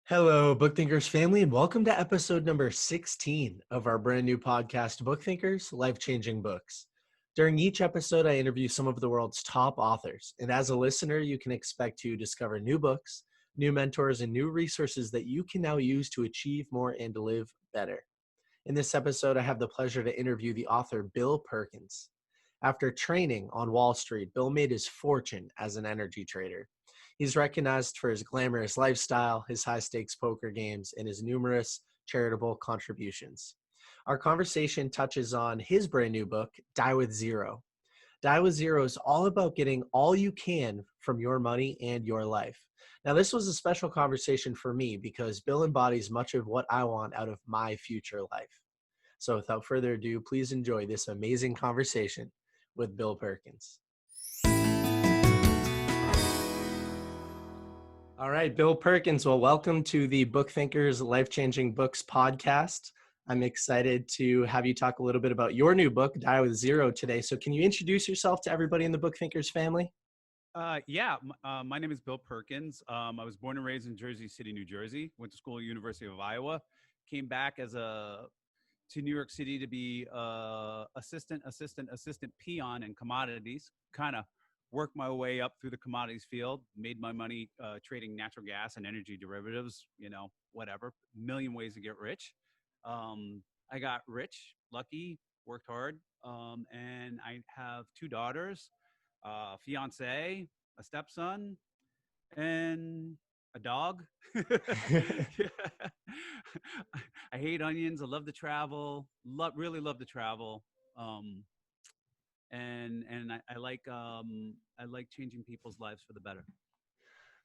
Hello, BookThinkers family, and welcome to episode number 16 of our brand new podcast, BookThinkers, Life-Changing Books. During each episode, I interview some of the world's top authors, and as a listener, you can expect to discover new books, new mentors, and new resources that you can now use to achieve more and live better. In this episode, I have the pleasure to interview the author Bill Perkins. After training on Wall Street, Bill made his fortune as an energy trader. He's recognized for his glamorous lifestyle, his high stakes poker games, and his numerous charitable contributions. Our conversation touches on his brand new book, Die with Zero. Die with Zero is all about getting all you can from your money and your life. Now, this was a special conversation for me because Bill embodies much of what I want out of my future life. So, without further ado, please enjoy this amazing conversation with Bill Perkins. All right, Bill Perkins. Well, welcome to the BookThinkers Life-Changing Books podcast. I'm excited to have you talk a little bit about your new book, Die with Zero, today. So can you introduce yourself to everybody in the BookThinkers family? My name is Bill Perkins. I was born and raised in Jersey City, New Jersey. Went to school at University of Iowa. Came back to New York City to be assistant peon in commodities. Kind of worked my way up through the commodities field. Made my money trading natural gas and energy derivatives. Whatever. Million ways to get rich. I got rich, lucky, worked hard, and I have two daughters. A fiance, a stepson, and a dog. Yeah. I hate onions. I love to travel. Really love to travel. And I like changing people's lives for the better.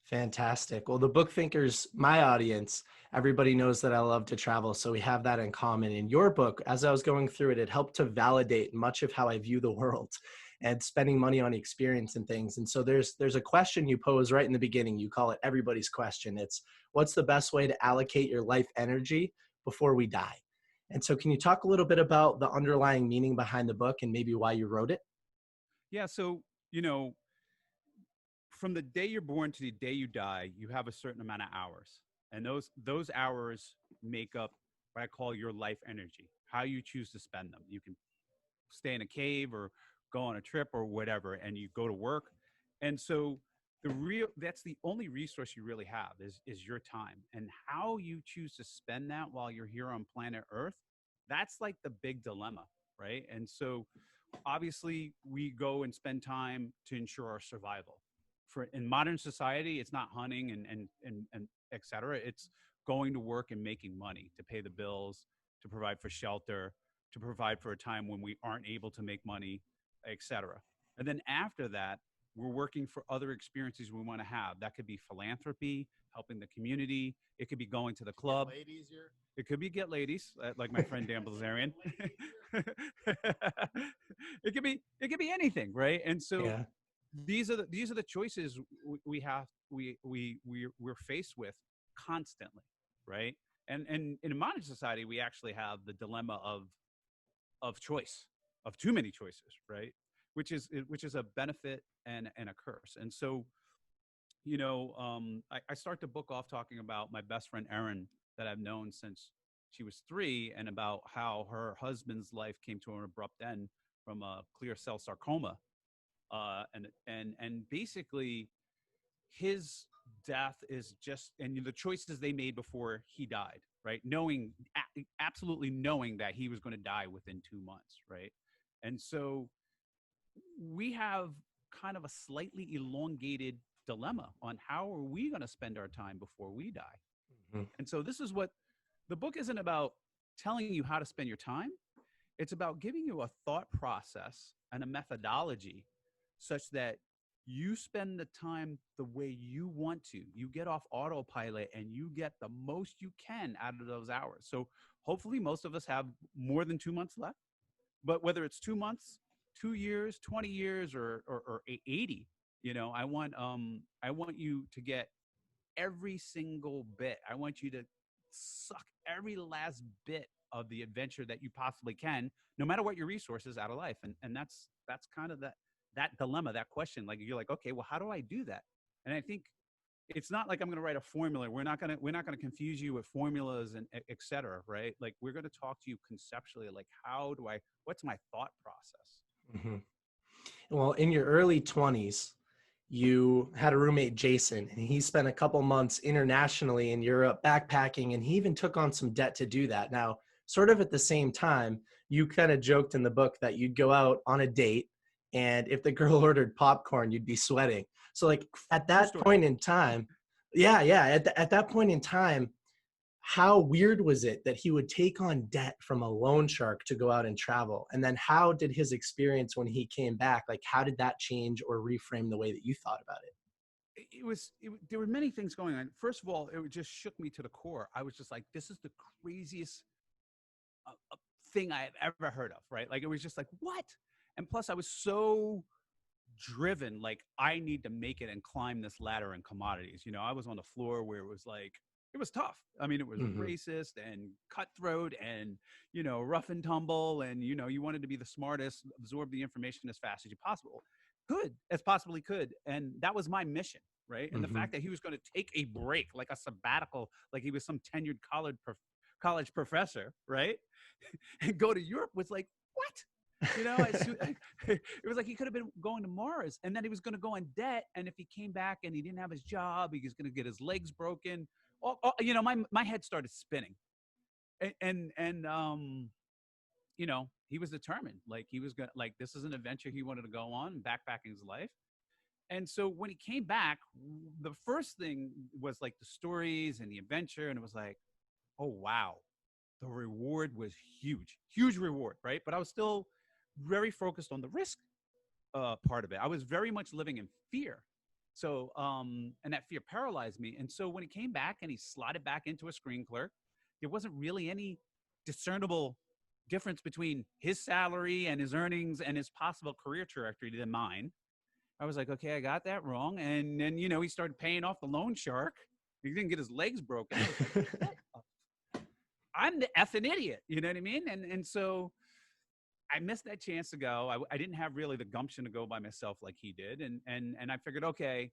Fantastic. Well, the book thinkers, my audience, everybody knows that I love to travel. So we have that in common. In your book, as I was going through it, it helped to validate much of how I view the world and spending money on experience and things. And so there's a question you pose right in the beginning. You call it everybody's question. It's what's the best way to allocate your life energy before we die? And so can you talk a little bit about the underlying meaning behind the book and maybe why you wrote it? Yeah. So, from the day you're born to the day you die, you have a certain amount of hours. And those hours make up what I call your life energy, how you choose to spend them. You can stay in a cave or go on a trip or whatever, and you go to work. And so that's the only resource you really have is your time. And how you choose to spend that while you're here on planet Earth, that's like the big dilemma, right? And so obviously we go and spend time to ensure our survival. In modern society, it's not hunting and et cetera. It's going to work and making money to pay the bills, to provide for shelter, to provide for a time when we aren't able to make money, et cetera. And then after that, we're working for other experiences we want to have. That could be philanthropy, helping the community. It could be going to the club. Ladies here. It could be get ladies, like my friend Dan Blazarian. It could be anything, right? And so Yeah. these are the choices we're faced with constantly, right? And in a modern society, we actually have the dilemma of choice, of too many choices, right? Which is a benefit and a curse. And so, I start the book off talking about my best friend Erin that I've known since she was 3, and about how her husband's life came to an abrupt end from a clear cell sarcoma, and basically his death is just, and the choices they made before he died, right? Absolutely knowing that he was going to die within 2 months, right? And so we have kind of a slightly elongated dilemma on how are we going to spend our time before we die. Mhm. And so this is what the book isn't about telling you how to spend your time. It's about giving you a thought process and a methodology such that you spend the time the way you want to. You get off autopilot and you get the most you can out of those hours. So hopefully most of us have more than 2 months left. But whether it's 2 months, 2 years, 20 years, or 80, I want you to get every single bit. I want you to suck every last bit of the adventure that you possibly can, no matter what your resources, out of life. And that's kind of that dilemma, that question. Like, you're like, okay, well, how do I do that? And I think it's not like I'm going to write a formula. We're not going to confuse you with formulas and et cetera, right? Like we're going to talk to you conceptually, like what's my thought process? Hmm. Well, in your early 20s, you had a roommate, Jason, and he spent a couple months internationally in Europe backpacking, and he even took on some debt to do that. Now, sort of at the same time, you kind of joked in the book that you'd go out on a date, and if the girl ordered popcorn, you'd be sweating. So, like at True that story. point in time, yeah, at that point in time, how weird was it that he would take on debt from a loan shark to go out and travel? And then how did his experience when he came back, like how did that change or reframe the way that you thought about it? There were many things going on. First of all, it just shook me to the core. I was just like, this is the craziest thing I have ever heard of, right? Like it was just like, what? And plus, I was so driven, like I need to make it and climb this ladder in commodities. I was on the floor where it was like, it was tough. I mean, it was Hmm. racist and cutthroat and, rough and tumble. And, you wanted to be the smartest, absorb the information as fast as you possibly could. And that was my mission. Right. And the Hmm. fact that he was going to take a break, like a sabbatical, like he was some tenured college professor, right? And go to Europe was like, what? It was like he could have been going to Mars, and then he was going to go in debt. And if he came back and he didn't have his job, he was going to get his legs broken. My head started spinning, and he was determined. Like he was going, like this is an adventure he wanted to go on, backpacking his life. And so when he came back, the first thing was like the stories and the adventure, and it was like, oh wow, the reward was huge reward, right? But I was still very focused on the risk part of it. I was very much living in fear. So, and that fear paralyzed me. And so when he came back and he slotted back into a screen clerk, there wasn't really any discernible difference between his salary and his earnings and his possible career trajectory than mine. I was like, okay, I got that wrong. And then, he started paying off the loan shark. He didn't get his legs broken. I was like, what? I'm the effing idiot. You know what I mean? And so I missed that chance to go. I didn't have really the gumption to go by myself like he did. And I figured, okay,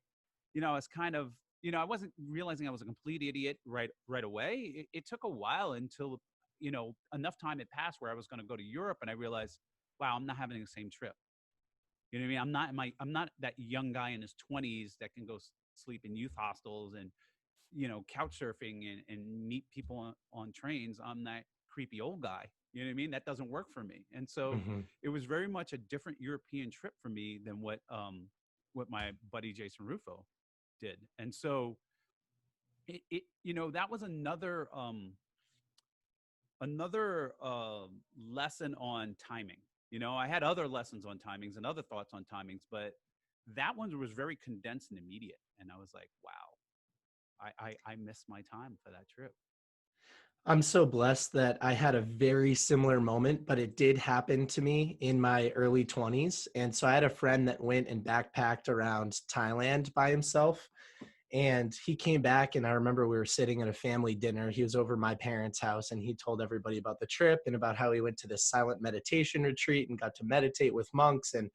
it's kind of, I wasn't realizing I was a complete idiot right away. It took a while until, enough time had passed where I was going to go to Europe, and I realized, wow, I'm not having the same trip. You know what I mean? I'm not that young guy in his 20s that can go sleep in youth hostels and, couch surfing and meet people on trains. I'm that creepy old guy. You know what I mean? That doesn't work for me. And so Hmm. it was very much a different European trip for me than what my buddy Jason Rufo did. And so that was another lesson on timing. I had other lessons on timings and other thoughts on timings, but that one was very condensed and immediate. And I was like, wow, I missed my time for that trip. I'm so blessed that I had a very similar moment, but it did happen to me in my early 20s. And so I had a friend that went and backpacked around Thailand by himself. And he came back, and I remember we were sitting at a family dinner. He was over my parents' house, and he told everybody about the trip and about how he went to this silent meditation retreat and got to meditate with monks. And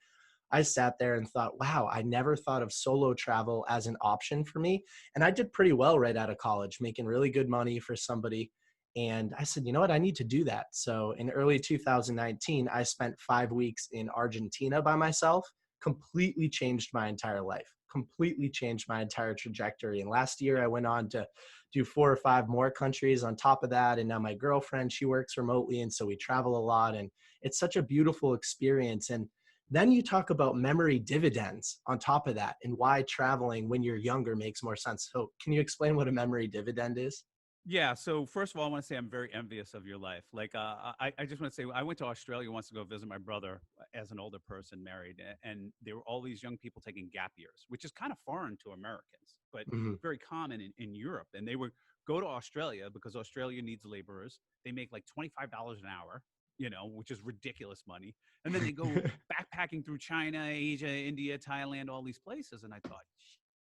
I sat there and thought, wow, I never thought of solo travel as an option for me. And I did pretty well right out of college, making really good money for somebody. And I said, you know what, I need to do that. So in early 2019, I spent 5 weeks in Argentina by myself, completely changed my entire life, completely changed my entire trajectory. And last year, I went on to do 4 or 5 more countries on top of that. And now my girlfriend, she works remotely. And so we travel a lot. And it's such a beautiful experience. And then you talk about memory dividends on top of that and why traveling when you're younger makes more sense. So, can you explain what a memory dividend is? Yeah. So first of all, I want to say I'm very envious of your life. Like, I just want to say I went to Australia once to go visit my brother as an older person, married, and there were all these young people taking gap years, which is kind of foreign to Americans, but Hmm. very common in Europe. And they would go to Australia because Australia needs laborers. They make like $25 an hour, which is ridiculous money. And then they go backpacking through China, Asia, India, Thailand, all these places. And I thought,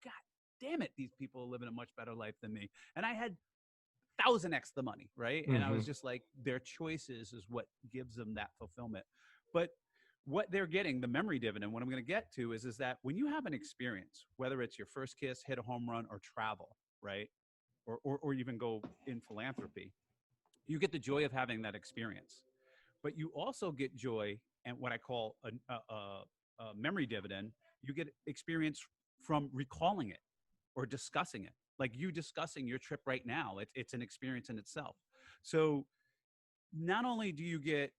God damn it, these people are living a much better life than me. And I had 1,000x the money, right? And I Hmm. was just like, their choices is what gives them that fulfillment. But what they're getting, the memory dividend, what I'm going to get to is that when you have an experience, whether it's your first kiss, hit a home run, or travel, right? Or even go in philanthropy, you get the joy of having that experience. But you also get joy and what I call a memory dividend. You get experience from recalling it or discussing it. Like you discussing your trip right now, it's an experience in itself. So not only do you get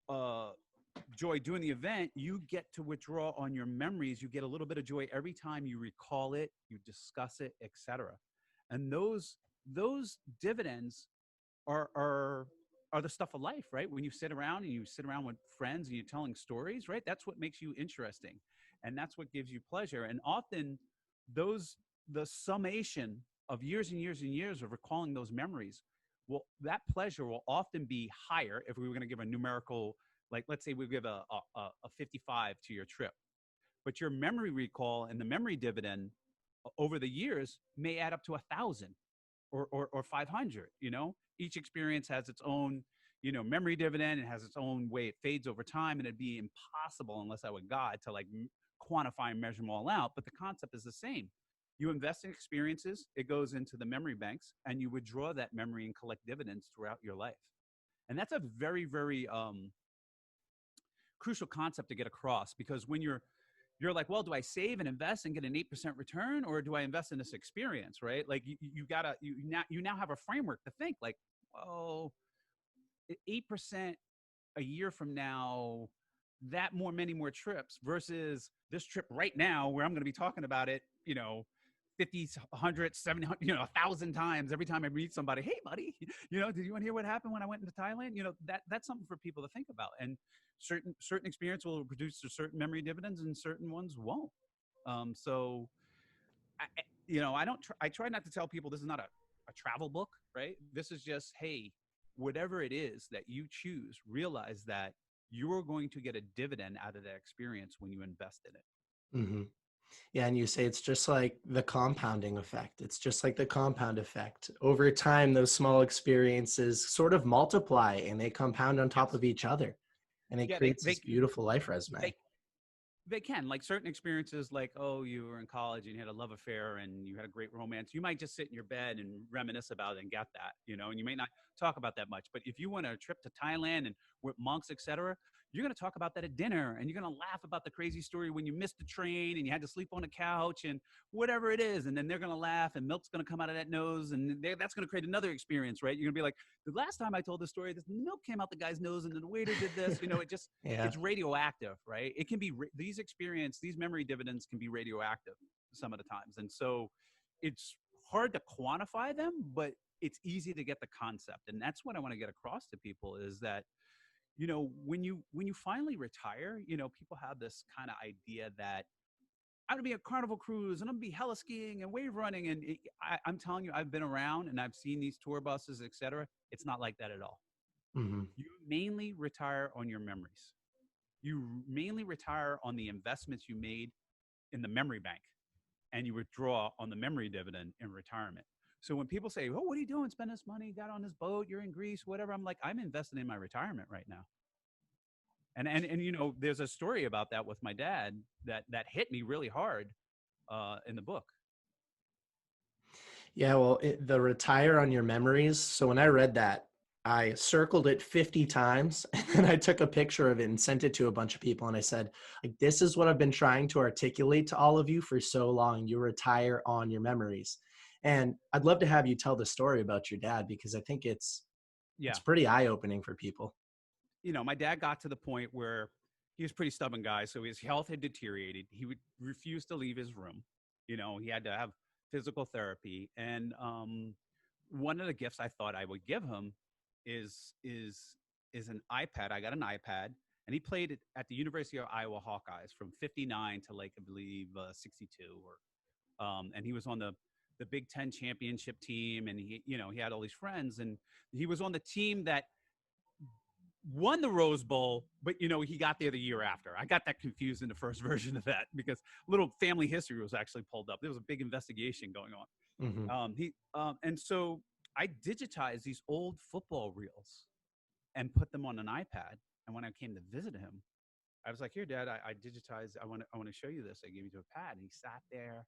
uh, joy doing the event, you get to withdraw on your memories. You get a little bit of joy every time you recall it, you discuss it, etc. And those dividends are are the stuff of life, right? When you sit around and you sit around with friends and you're telling stories, right? That's what makes you interesting, and that's what gives you pleasure. And often, those the summation of years and years and years of recalling those memories, well, that pleasure will often be higher if we were going to give a numerical, like let's say we give a 55 to your trip, but your memory recall and the memory dividend over the years may add up to 1,000 or 500. Each experience has its own memory dividend. It has its own way it fades over time, and it'd be impossible unless I were God to like quantify and measure them all out. But the concept is the same. You invest in experiences, it goes into the memory banks, and you withdraw that memory and collect dividends throughout your life. And that's a very, very crucial concept to get across, because when you're like, well, do I save and invest and get an 8% return, or do I invest in this experience, right? Like you now have a framework to think like, oh, 8% a year from now, that many more trips versus this trip right now where I'm going to be talking about it, 50, 100, 700, 1,000 times every time I meet somebody. Hey, buddy, did you want to hear what happened when I went into Thailand? That's something for people to think about. And certain experience will produce certain memory dividends and certain ones won't. So, I try not to tell people this is not a travel book, right? This is just, hey, whatever it is that you choose, realize that you're going to get a dividend out of that experience when you invest in it. Mm-hmm. Yeah, and you say it's just like the compounding effect. It's just like the compound effect. Over time, those small experiences sort of multiply and they compound on top Yes. of each other. And it Yeah, creates this beautiful life resume. they They can, like certain experiences, like, oh, you were in college and you had a love affair and you had a great romance. You might just sit in your bed and reminisce about it and get that, and you may not talk about that much. But if you went on a trip to Thailand and with monks, etc., you're going to talk about that at dinner, and you're going to laugh about the crazy story when you missed the train and you had to sleep on a couch and whatever it is. And then they're going to laugh and milk's going to come out of that nose, and that's going to create another experience, right? You're going to be like, the last time I told this story, this milk came out the guy's nose and then the waiter did this. Yeah. It's radioactive, right? It can be these memory dividends can be radioactive some of the times, and so it's hard to quantify them, but it's easy to get the concept. And that's what I want to get across to people is that when you finally retire, people have this kind of idea that I'm gonna be a Carnival cruise and I'm gonna be heli skiing and wave running, and I'm telling you, I've been around and I've seen these tour buses, etc. It's not like that at all. Mm-hmm. You mainly retire on your memories. You mainly retire on the investments you made in the memory bank, and you withdraw on the memory dividend in retirement. So when people say, oh, what are you doing? Spend this money, got on this boat, you're in Greece, whatever. I'm like, I'm investing in my retirement right now. And there's a story about that with my dad that hit me really hard in the book. Yeah, well, the retire on your memories. So when I read that, I circled it 50 times and then I took a picture of it and sent it to a bunch of people. And I said, like, this is what I've been trying to articulate to all of you for so long. You retire on your memories. And I'd love to have you tell the story about your dad, because I think it's Yeah. pretty eye-opening for people. My dad got to the point where he was a pretty stubborn guy. So his health had deteriorated. He would refuse to leave his room. He had to have physical therapy. And one of the gifts I thought I would give him is an iPad. I got an iPad, and he played it at the University of Iowa Hawkeyes from 59 to like, I believe, 62 and he was on the Big Ten championship team, and he had all these friends, and he was on the team that won the Rose Bowl, but he got there the year after. I got that confused in the first version of that because little family history was actually pulled up. There was a big investigation going on. Mm-hmm. And so I digitized these old football reels and put them on an iPad. And when I came to visit him, I was like, here, Dad, I digitized. I want to show you this. I gave you to a pad. And he sat there.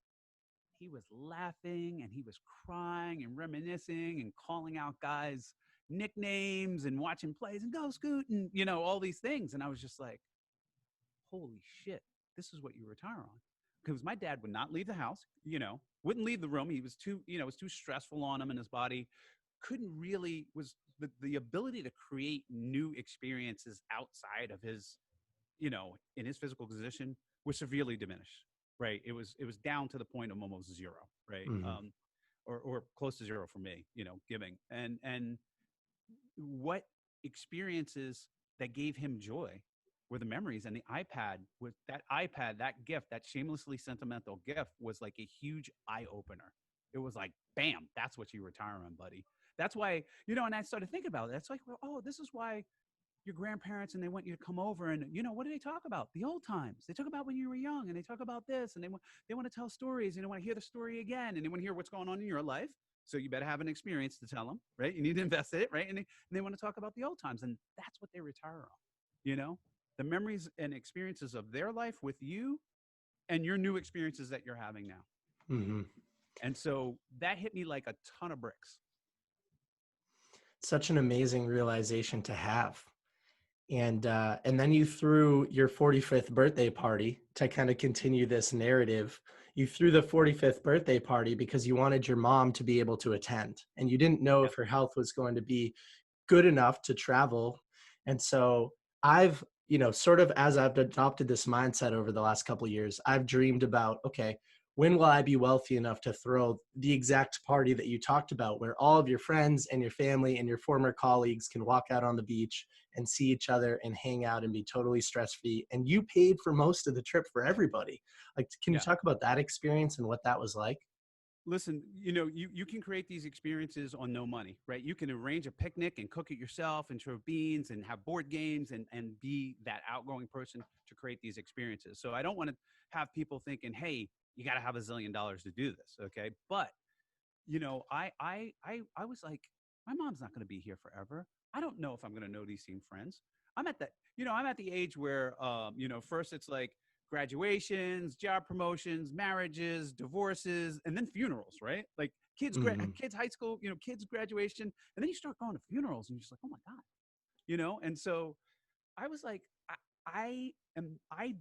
He was laughing and he was crying and reminiscing and calling out guys' nicknames and watching plays and go Scoot and, all these things. And I was just like, holy shit, this is what you retire on. Because my dad would not leave the house, wouldn't leave the room. He was too, it was too stressful on him and his body couldn't really, was the ability to create new experiences outside of his, in his physical position was severely diminished. Right. It was down to the point of almost zero. Right. Mm-hmm. Or close to zero for me, giving. And what experiences that gave him joy were the memories. And the iPad, with that iPad, that gift, that shamelessly sentimental gift was like a huge eye opener. It was like, bam, that's what you retire on, buddy. That's why, and I started thinking about it. It's like, well, oh, this is why your grandparents and they want you to come over and what do they talk about? The old times. They talk about when you were young and they talk about this and they want to tell stories and they want to hear the story again and they want to hear what's going on in your life. So you better have an experience to tell them, right? You need to invest in it, right? And they want to talk about the old times, and that's what they retire on. The memories and experiences of their life with you and your new experiences that you're having now. Mm-hmm. And so that hit me like a ton of bricks. Such an amazing realization to have. And then you threw your 45th birthday party to kind of continue this narrative. You threw the 45th birthday party because you wanted your mom to be able to attend, and you didn't know if her health was going to be good enough to travel. And so I've, sort of as I've adopted this mindset over the last couple of years, I've dreamed about, okay, when will I be wealthy enough to throw the exact party that you talked about, where all of your friends and your family and your former colleagues can walk out on the beach and see each other and hang out and be totally stress-free. And you paid for most of the trip for everybody. Like, can you talk about that experience and what that was like? Listen, you can create these experiences on no money, right? You can arrange a picnic and cook it yourself and throw beans and have board games and be that outgoing person to create these experiences. So I don't want to have people thinking, hey, you got to have $1 zillion to do this. Okay. But, I was like, my mom's not going to be here forever. I don't know if I'm going to know these same friends. I'm at that, I'm at the age where, first it's like, graduations, job promotions, marriages, divorces, and then funerals, right? Like kids, kids high school, kids graduation, and then you start going to funerals, and you're just like, oh my god, And so I was like, I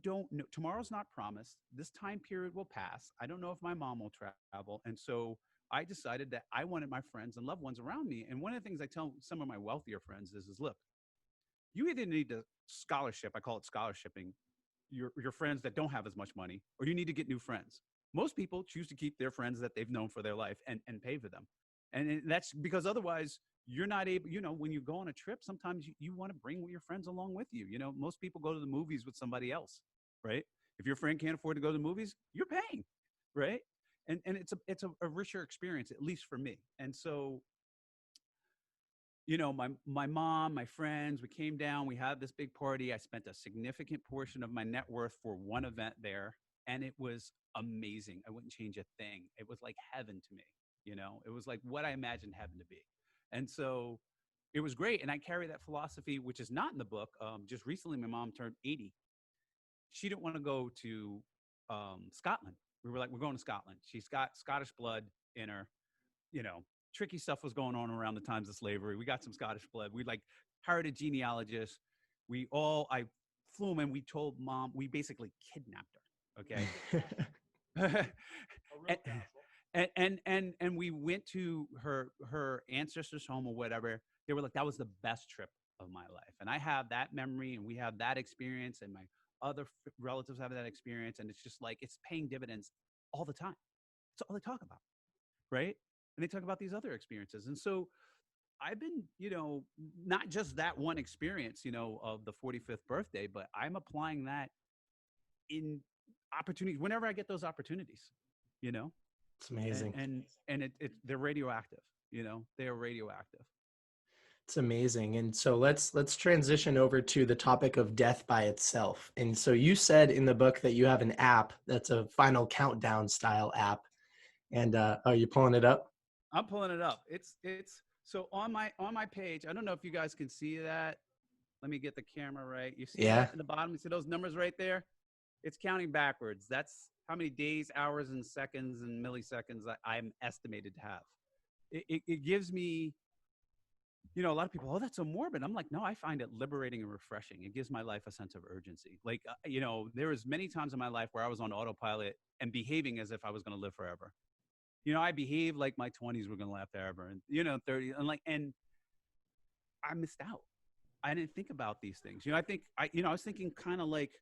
don't know. Tomorrow's not promised. This time period will pass. I don't know if my mom will travel, and so I decided that I wanted my friends and loved ones around me. And one of the things I tell some of my wealthier friends is look, you either need to scholarship. I call it scholarshiping your friends that don't have as much money, or you need to get new friends. Most people choose to keep their friends that they've known for their life and pay for them. And that's because otherwise you're not able, when you go on a trip, sometimes you want to bring your friends along with you. Most people go to the movies with somebody else, right? If your friend can't afford to go to the movies, you're paying, right? And it's a richer experience, at least for me. And so my mom, my friends, we came down, we had this big party. I spent a significant portion of my net worth for one event there, and it was amazing. I wouldn't change a thing. It was like heaven to me. It was like what I imagined heaven to be. And so it was great. And I carry that philosophy, which is not in the book. Just recently, my mom turned 80. She didn't want to go to Scotland. We were like, we're going to Scotland. She's got Scottish blood in her, tricky stuff was going on around the times of slavery. We got some Scottish blood. We hired a genealogist. I flew him and we told mom, we basically kidnapped her. Okay. and we went to her ancestors' home or whatever. They were like, that was the best trip of my life. And I have that memory and we have that experience and my other relatives have that experience. And it's just like, it's paying dividends all the time. That's all they talk about. Right. And they talk about these other experiences. And so I've been, not just that one experience, of the 45th birthday, but I'm applying that in opportunities whenever I get those opportunities, It's amazing. And they're radioactive, they are radioactive. It's amazing. And so let's transition over to the topic of death by itself. And so you said in the book that you have an app that's a final countdown style app. And are you pulling it up? I'm pulling it up. It's so on my page. I don't know if you guys can see that. Let me get the camera right. You see Yeah. that in the bottom? You see those numbers right there? It's counting backwards. That's how many days, hours, and seconds and milliseconds I'm estimated to have. It gives me, a lot of people, oh, that's so morbid. I'm like, no, I find it liberating and refreshing. It gives my life a sense of urgency. Like, there was many times in my life where I was on autopilot and behaving as if I was going to live forever. I behaved like my 20s were going to last forever, and 30, and I missed out. I didn't think about these things. I was thinking kind of like,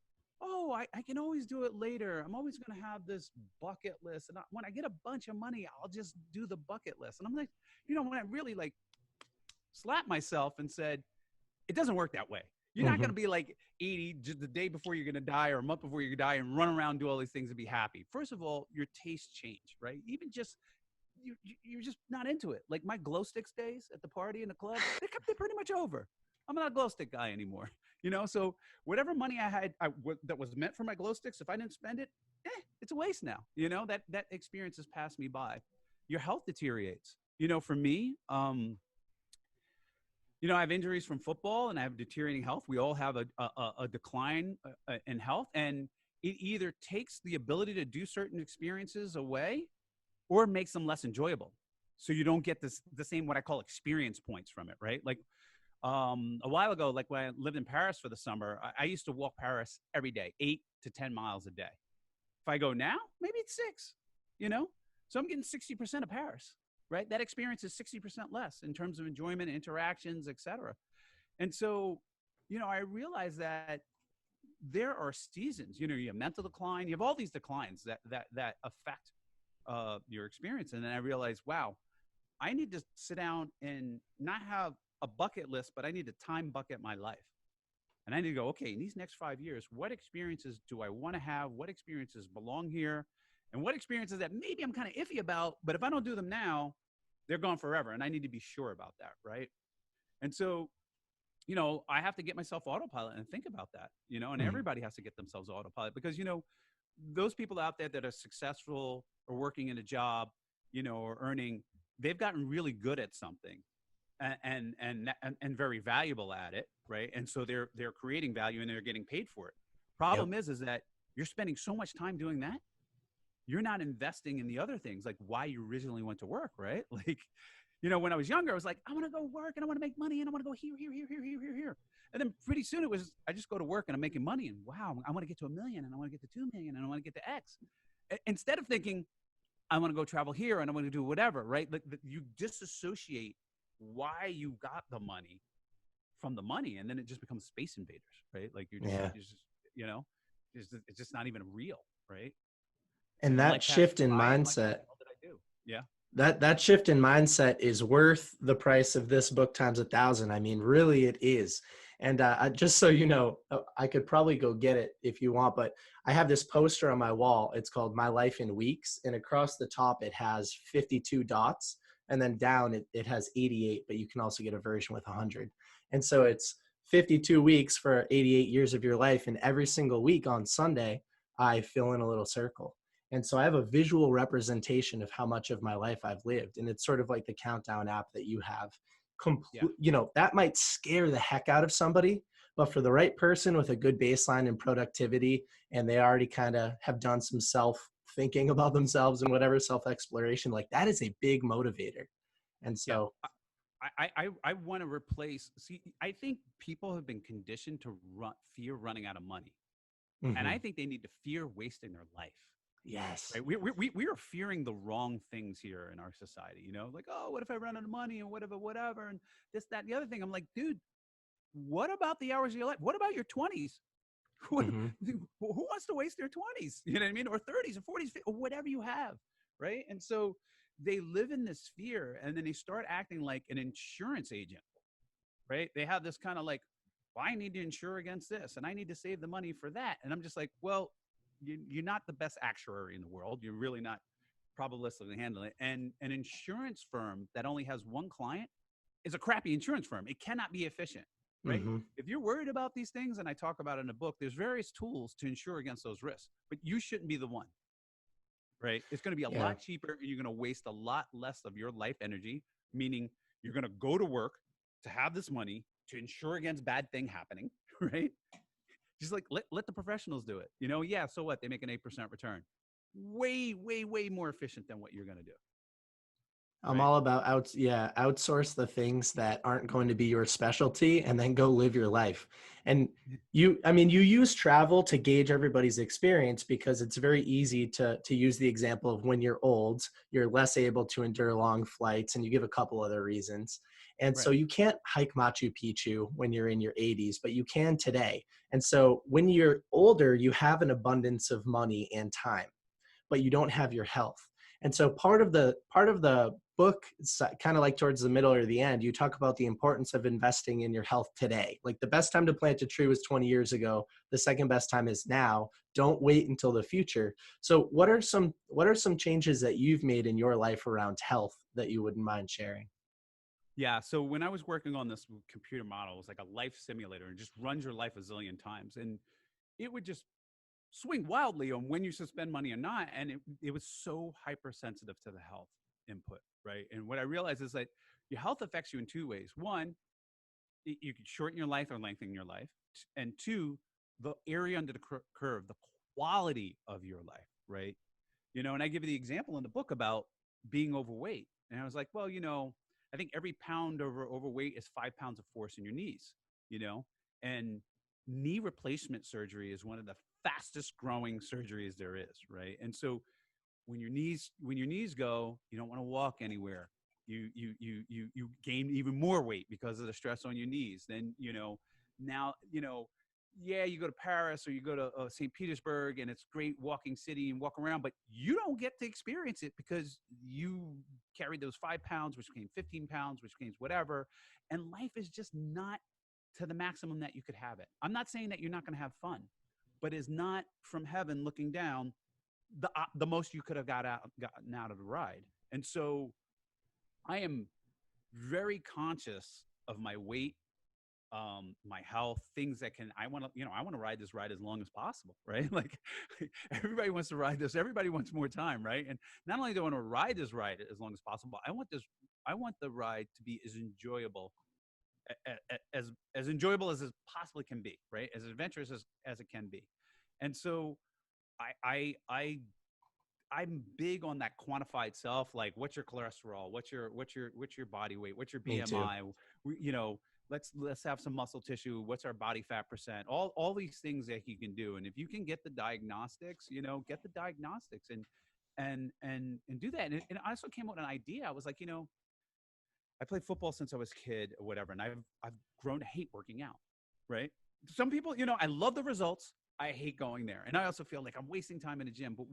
oh, I can always do it later. I'm always going to have this bucket list, and when I get a bunch of money, I'll just do the bucket list. And I'm like, when I really like slapped myself and said, it doesn't work that way. You're not going to be like 80 just the day before you're going to die or a month before you die and run around, do all these things and be happy. First of all, your tastes change, right? Even just you're just not into it. Like my glow sticks days at the party in the club, they're pretty much over. I'm not a glow stick guy anymore. So whatever money I had that was meant for my glow sticks, if I didn't spend it, it's a waste now. That experience has passed me by. Your health deteriorates. For me, I have injuries from football and I have deteriorating health. We all have a decline in health, and it either takes the ability to do certain experiences away or makes them less enjoyable. So you don't get the same, what I call experience points from it, right? Like a while ago, like when I lived in Paris for the summer, I used to walk Paris every day, 8 to 10 miles a day. If I go now, maybe it's 6, So I'm getting 60% of Paris, right? That experience is 60% less in terms of enjoyment, interactions, etc. And so, I realized that there are seasons, you have mental decline, you have all these declines that affect your experience. And then I realized, wow, I need to sit down and not have a bucket list, but I need to time bucket my life. And I need to go, okay, in these next 5 years, what experiences do I want to have? What experiences belong here? And what experiences that maybe I'm kind of iffy about, but if I don't do them now, they're gone forever. And I need to be sure about that, right? And so, I have to get myself autopilot and think about that, and everybody has to get themselves autopilot because, those people out there that are successful or working in a job, or earning, they've gotten really good at something and very valuable at it, right? And so they're creating value and they're getting paid for it. Problem is that you're spending so much time doing that, you're not investing in the other things, like why you originally went to work, right? Like, when I was younger, I was like, I want to go work and I want to make money and I want to go here, here, here, here, here, here, here. And then pretty soon it was, I just go to work and I'm making money and wow, I want to get to 1 million and I want to get to 2 million and I want to get to X. Instead of thinking, I want to go travel here and I want to do whatever, right? Like you disassociate why you got the money from the money, and then it just becomes Space Invaders, right? Like you're just it's just not even real, right? And that shift in mindset, what did I do? Yeah. That shift in mindset is worth the price of this book times 1,000. I mean, really, it is. And just so you know, I could probably go get it if you want, but I have this poster on my wall. It's called My Life in Weeks, and across the top it has 52 dots, and then down it has 88. But you can also get a version with 100. And so it's 52 weeks for 88 years of your life, and every single week on Sunday I fill in a little circle. And so I have a visual representation of how much of my life I've lived. And it's sort of like the countdown app that you have. That might scare the heck out of somebody, but for the right person with a good baseline in productivity, and they already kind of have done some self thinking about themselves and whatever self-exploration, like that is a big motivator. And so I want to replace, I think people have been conditioned to fear running out of money. And I think they need to fear wasting their life. Yes. Right? We are fearing the wrong things here in our society, like, oh, what if I run out of money and whatever, and this, that, and the other thing. I'm like, dude, what about the hours of your life? What about your 20s? Who wants to waste their 20s? You know what I mean? Or 30s or 40s, or whatever you have, right? And so they live in this fear, and then they start acting like an insurance agent, right? They have this kind of like, well, I need to insure against this, and I need to save the money for that. And I'm just like, well, you're not the best actuary in the world. You're really not probabilistically handling it. And an insurance firm that only has one client is a crappy insurance firm. It cannot be efficient, right? If you're worried about these things, and I talk about it in the book, there's various tools to insure against those risks, but you shouldn't be the one, right? It's going to be a lot cheaper, and you're going to waste a lot less of your life energy, meaning you're going to go to work to have this money to ensure against bad thing happening, right? Just like let the professionals do it. Yeah, so what? They make an 8% return. Way, way, way more efficient than what you're going to do, I'm right? all about outsource the things that aren't going to be your specialty and then go live your life. And you use travel to gauge everybody's experience because it's very easy to use the example of when you're old, you're less able to endure long flights, and you give a couple other reasons. And so Right. you can't hike Machu Picchu when you're in your 80s, but you can today. And so when you're older, you have an abundance of money and time, but you don't have your health. And so part of the book, kind of like towards the middle or the end, you talk about the importance of investing in your health today. Like the best time to plant a tree was 20 years ago. The second best time is now. Don't wait until the future. So what are some changes that you've made in your life around health that you wouldn't mind sharing? Yeah. So when I was working on this computer model, it was like a life simulator and just runs your life a zillion times. And it would just swing wildly on when you should spend money or not. And it was so hypersensitive to the health input, right? And what I realized is that your health affects you in two ways. One, you can shorten your life or lengthen your life. And two, the area under the curve, the quality of your life, right? And I give you the example in the book about being overweight. And I was like, well, I think every pound overweight is 5 pounds of force in your knees, you know, and knee replacement surgery is one of the fastest growing surgeries there is, right? And so when your knees go, you don't want to walk anywhere. You gain even more weight because of the stress on your knees. Then now yeah, you go to Paris or you go to St. Petersburg, and it's great walking city and walk around, but you don't get to experience it because you carried those 5 pounds, which became 15 pounds, which became whatever. And life is just not to the maximum that you could have it. I'm not saying that you're not going to have fun, but it's not from heaven looking down the most you could have gotten out of the ride. And so I am very conscious of my weight, my health, things that I want to ride this ride as long as possible, right? Like everybody wants to ride this, everybody wants more time, right? And not only do I want to ride this ride as long as possible, I want the ride to be as enjoyable as enjoyable as it possibly can be, right? As adventurous as it can be. And so I'm big on that quantified self. Like, what's your cholesterol? What's your body weight? What's your Me too. BMI? Let's have some muscle tissue. What's our body fat percent? All these things that you can do. And if you can get the diagnostics, get the diagnostics and do that. And I also came up with an idea. I was like, I played football since I was a kid or whatever, and I've grown to hate working out. Right? Some people, I love the results. I hate going there. And I also feel like I'm wasting time in the gym. But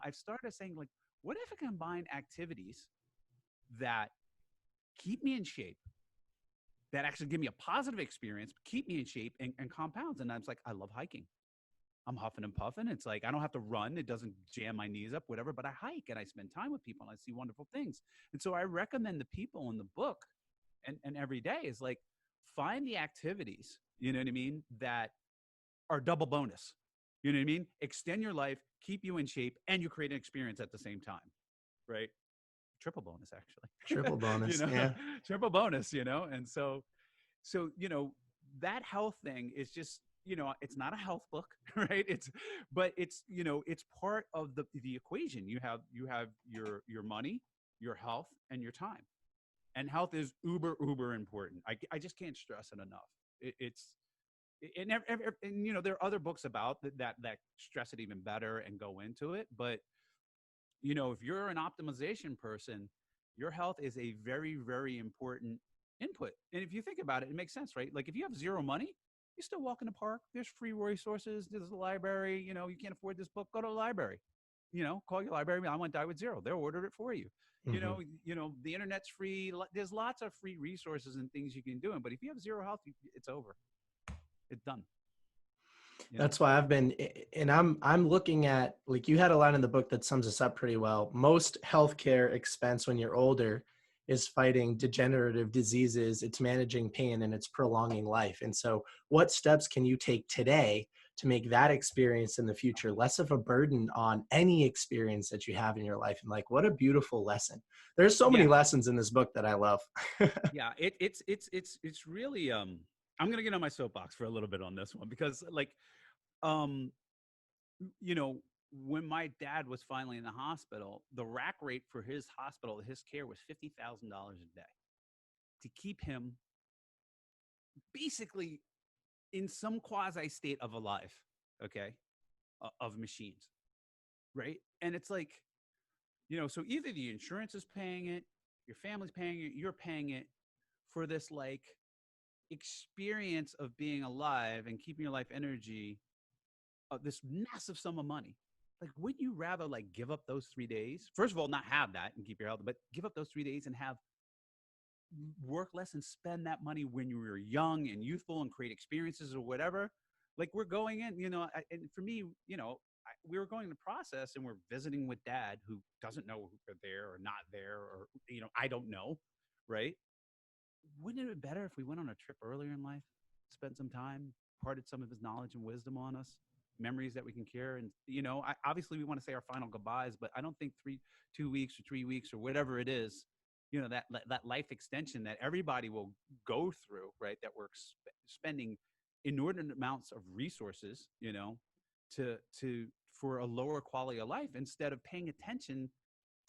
I've started saying, like, what if I combine activities that keep me in shape, that actually give me a positive experience, keep me in shape and compounds? And I was like, I love hiking. I'm huffing and puffing. It's like, I don't have to run. It doesn't jam my knees up, whatever, but I hike and I spend time with people and I see wonderful things. And so I recommend the people in the book and every day is like, find the activities, you know what I mean, that are double bonus. You know what I mean? Extend your life, keep you in shape, and you create an experience at the same time, right? Triple bonus, actually. Triple bonus. Yeah. Triple bonus. And so that health thing is just it's not a health book, right? It's part of the equation. You have your money, your health, and your time, and health is uber important. I just can't stress it enough. It's and there are other books about that stress it even better and go into it. But if you're an optimization person, your health is a very, very important input. And if you think about it, it makes sense, right? Like if you have zero money, you still walk in the park. There's free resources. There's a library. You can't afford this book, go to the library. Call your library. I want to die with zero. They'll order it for you. Hmm. The internet's free. There's lots of free resources and things you can do. But if you have zero health, it's over. It's done. That's why and I'm looking at, like, you had a line in the book that sums this up pretty well. Most healthcare expense when you're older is fighting degenerative diseases, it's managing pain, and it's prolonging life. And so what steps can you take today to make that experience in the future less of a burden on any experience that you have in your life? And like, what a beautiful lesson. There's so many Yeah. lessons in this book that I love. Yeah. It's really I'm gonna get on my soapbox for a little bit on this one because, like, um, you know, when my dad was finally in the hospital, the rack rate for his hospital, his care was $50,000 a day to keep him basically in some quasi state of alive, okay, of machines, right? And it's like, so either the insurance is paying it, your family's paying it, you're paying it for this like experience of being alive and keeping your life energy, this massive sum of money. Like, wouldn't you rather like give up those 3 days? First of all, not have that and keep your health, but give up those 3 days and have work less and spend that money when you were young and youthful and create experiences or whatever. Like we're going in, and for me, we were going to process and we're visiting with dad who doesn't know if we're there or not there, or, I don't know. Right. Wouldn't it have been better if we went on a trip earlier in life, spent some time, parted some of his knowledge and wisdom on us, memories that we can care? And, obviously we want to say our final goodbyes, but I don't think 2 weeks or 3 weeks or whatever it is, that life extension that everybody will go through, right? That we're spending inordinate amounts of resources, to for a lower quality of life instead of paying attention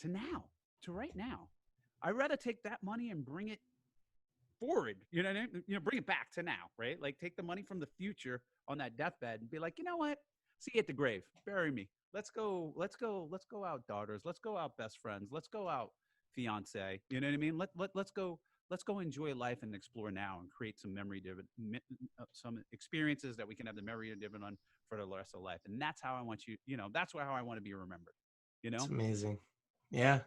to now, to right now. I'd rather take that money and bring it forward, bring it back to now, right? Like take the money from the future on that deathbed and be like, you know what? See you at the grave. Bury me. Let's go out, daughters. Let's go out, best friends. Let's go out, fiance. You know what I mean? Let's go enjoy life and explore now and create some some experiences that we can have the memory dividend on for the rest of life. And that's how I want you, that's how I want to be remembered, It's amazing. Yeah.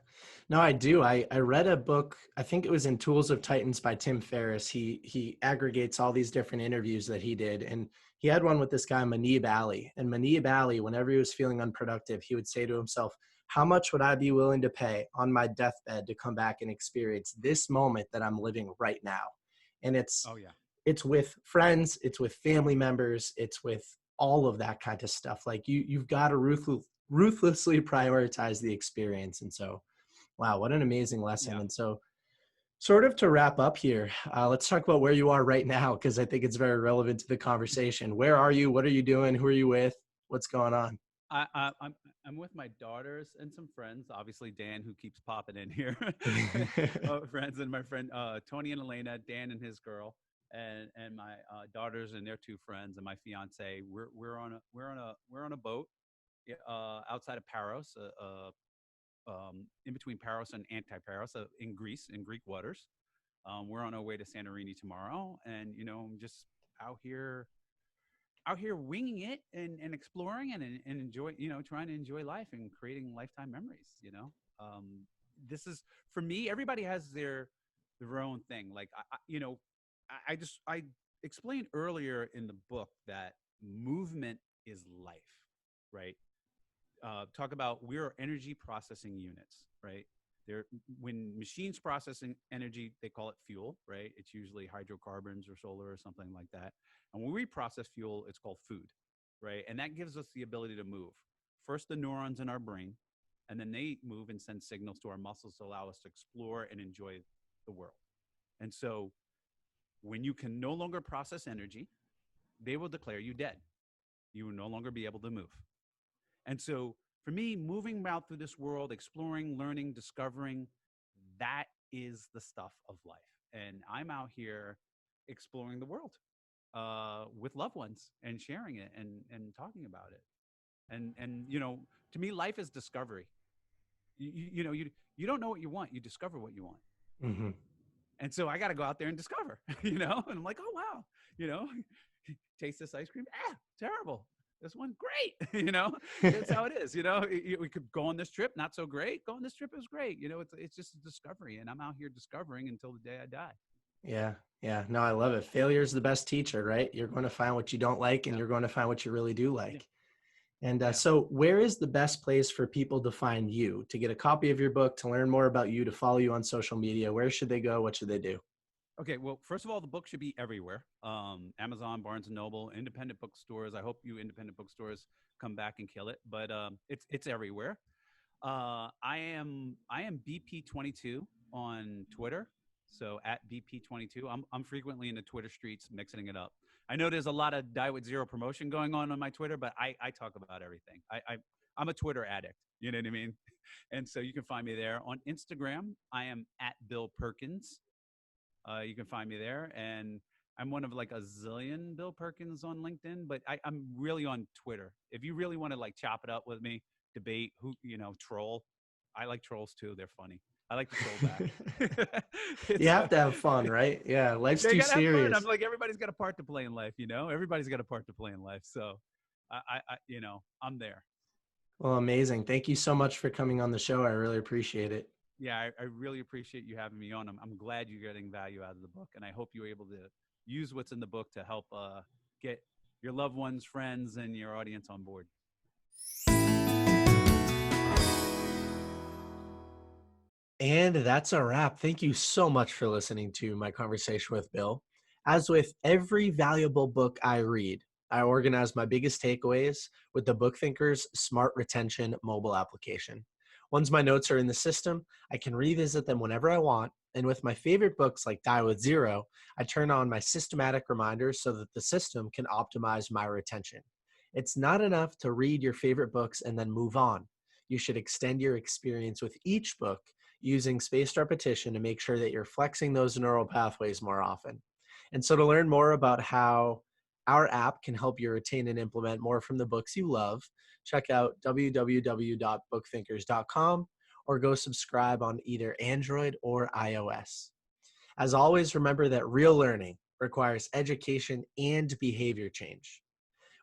No, I do. I read a book, I think it was in Tools of Titans by Tim Ferriss. He aggregates all these different interviews that he did. And he had one with this guy, Manib Ali. And Manib Ali, whenever he was feeling unproductive, he would say to himself, how much would I be willing to pay on my deathbed to come back and experience this moment that I'm living right now? And Oh yeah. it's with friends, it's with family members, it's with all of that kind of stuff. Like you've got to ruthlessly prioritize the experience. And so, wow, what an amazing lesson. Yeah. And so, sort of to wrap up here, let's talk about where you are right now, because I think it's very relevant to the conversation. Where are you? What are you doing? Who are you with? What's going on? I'm with my daughters and some friends. Obviously, Dan, who keeps popping in here, friends, and my friend Tony and Elena, Dan and his girl, and my daughters and their two friends, and my fiance. We're on a boat outside of Paros, in between Paros and Antiparos, in Greece, in Greek waters. We're on our way to Santorini tomorrow, and I'm just out here winging it and exploring and enjoy, trying to enjoy life and creating lifetime memories. This is, for me, everybody has their own thing. Like I explained earlier in the book that movement is life, right? Talk about, we're energy processing units, right? There, when machines processing energy, they call it fuel, right? It's usually hydrocarbons or solar or something like that. And when we process fuel, it's called food, right? And that gives us the ability to move. First, the neurons in our brain, and then they move and send signals to our muscles to allow us to explore and enjoy the world. And so when you can no longer process energy, they will declare you dead. You will no longer be able to move. And so for me, moving out through this world, exploring, learning, discovering, that is the stuff of life. And I'm out here exploring the world with loved ones and sharing it and talking about it. And to me, life is discovery. You don't know what you want. You discover what you want. Mm-hmm. And so I got to go out there and discover, and I'm like, oh, wow, you know, taste this ice cream. Terrible. This one, great. That's how it is. We could go on this trip, not so great. Go on this trip, it was great. It's just a discovery, and I'm out here discovering until the day I die. Yeah. Yeah. No, I love it. Failure is the best teacher, right? You're going to find what you don't like, and Yeah. you're going to find what you really do like. Yeah. And Yeah. so where is the best place for people to find you, to get a copy of your book, to learn more about you, to follow you on social media? Where should they go? What should they do? Okay, well, first of all, the book should be everywhere. Amazon, Barnes and Noble, independent bookstores. I hope you independent bookstores come back and kill it, but it's everywhere. I am BP22 on Twitter. So at BP22, I'm frequently in the Twitter streets mixing it up. I know there's a lot of Die with Zero promotion going on my Twitter, but I talk about everything. I'm a Twitter addict. You know what I mean? And so you can find me there. On Instagram, I am at Bill Perkins. You can find me there. And I'm one of like a zillion Bill Perkins on LinkedIn, but I'm really on Twitter. If you really want to like chop it up with me, debate, troll. I like trolls too. They're funny. I like to troll back. You it's have to have fun, right? Yeah, life's They too gotta have fun. I'm serious. like, everybody's got a part to play in life, Everybody's got a part to play in life. So I'm there. Well, amazing. Thank you so much for coming on the show. I really appreciate it. Yeah, I really appreciate you having me on. I'm glad you're getting value out of the book, and I hope you're able to use what's in the book to help get your loved ones, friends, and your audience on board. And that's a wrap. Thank you so much for listening to my conversation with Bill. As with every valuable book I read, I organize my biggest takeaways with the BookThinkers Smart Retention mobile application. Once my notes are in the system, I can revisit them whenever I want. And with my favorite books like Die with Zero, I turn on my systematic reminders so that the system can optimize my retention. It's not enough to read your favorite books and then move on. You should extend your experience with each book using spaced repetition to make sure that you're flexing those neural pathways more often. And so to learn more about how our app can help you retain and implement more from the books you love, check out www.bookthinkers.com or go subscribe on either Android or iOS. As always, remember that real learning requires education and behavior change.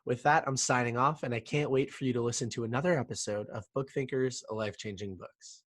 With that, I'm signing off, and I can't wait for you to listen to another episode of BookThinkers, Life Changing Books.